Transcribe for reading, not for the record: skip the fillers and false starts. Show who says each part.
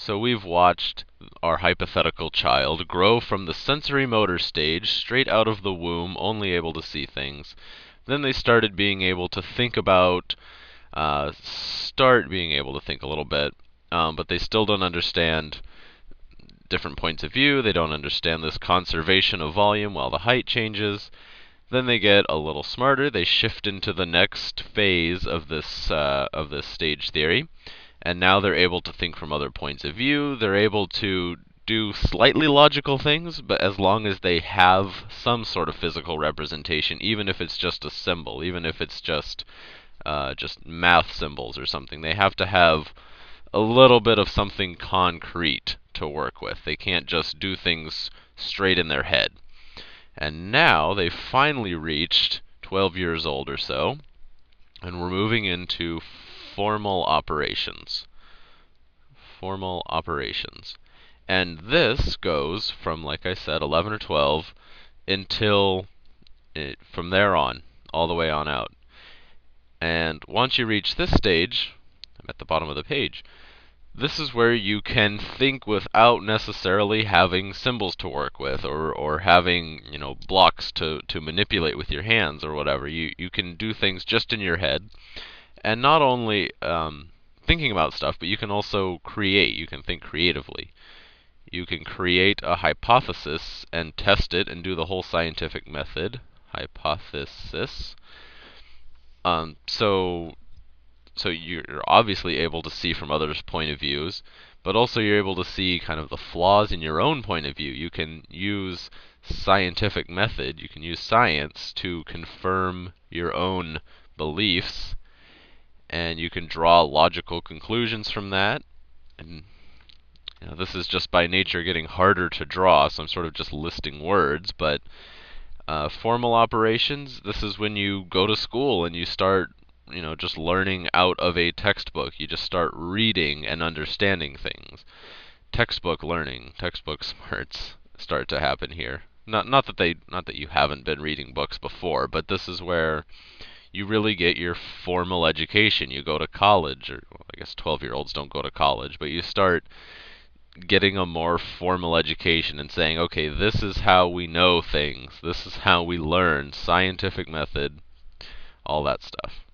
Speaker 1: So we've watched our hypothetical child grow from the sensory motor stage straight out of the womb, only able to see things. Then they started being able to think about, start being able to think a little bit, but they still don't understand different points of view. They don't understand this conservation of volume while the height changes. Then they get a little smarter. They shift into the next phase of this stage theory, and now they're able to think from other points of view. They're able to do slightly logical things, but as long as they have some sort of physical representation, even if it's just a symbol, even if it's just math symbols or something, they have to have a little bit of something concrete to work with. They can't just do things straight in their head. And now they've finally reached 12 years old or so, and we're moving into formal operations. Formal operations. And this goes from, like I said, 11 or 12 until from there on, all the way on out. And once you reach this stage, I'm at the bottom of the page, this is where you can think without necessarily having symbols to work with, or having, blocks to manipulate with your hands or whatever. You can do things just in your head, and not only thinking about stuff, but you can also create. You can think creatively. You can create a hypothesis and test it and do the whole scientific method. Hypothesis. So you're obviously able to see from others' point of views, but also you're able to see kind of the flaws in your own point of view. You can use scientific method, you can use science to confirm your own beliefs, and you can draw logical conclusions from that. And this is just by nature getting harder to draw, so I'm sort of just listing words, but formal operations, this is when you go to school and you start just learning out of a textbook. You just start reading and understanding things. Textbook learning, textbook smarts start to happen here. Not that you haven't been reading books before, but this is where you really get your formal education. You go to college, or well, I guess 12-year-olds don't go to college, but you start getting a more formal education and saying, okay, this is how we know things. This is how we learn. Scientific method, all that stuff.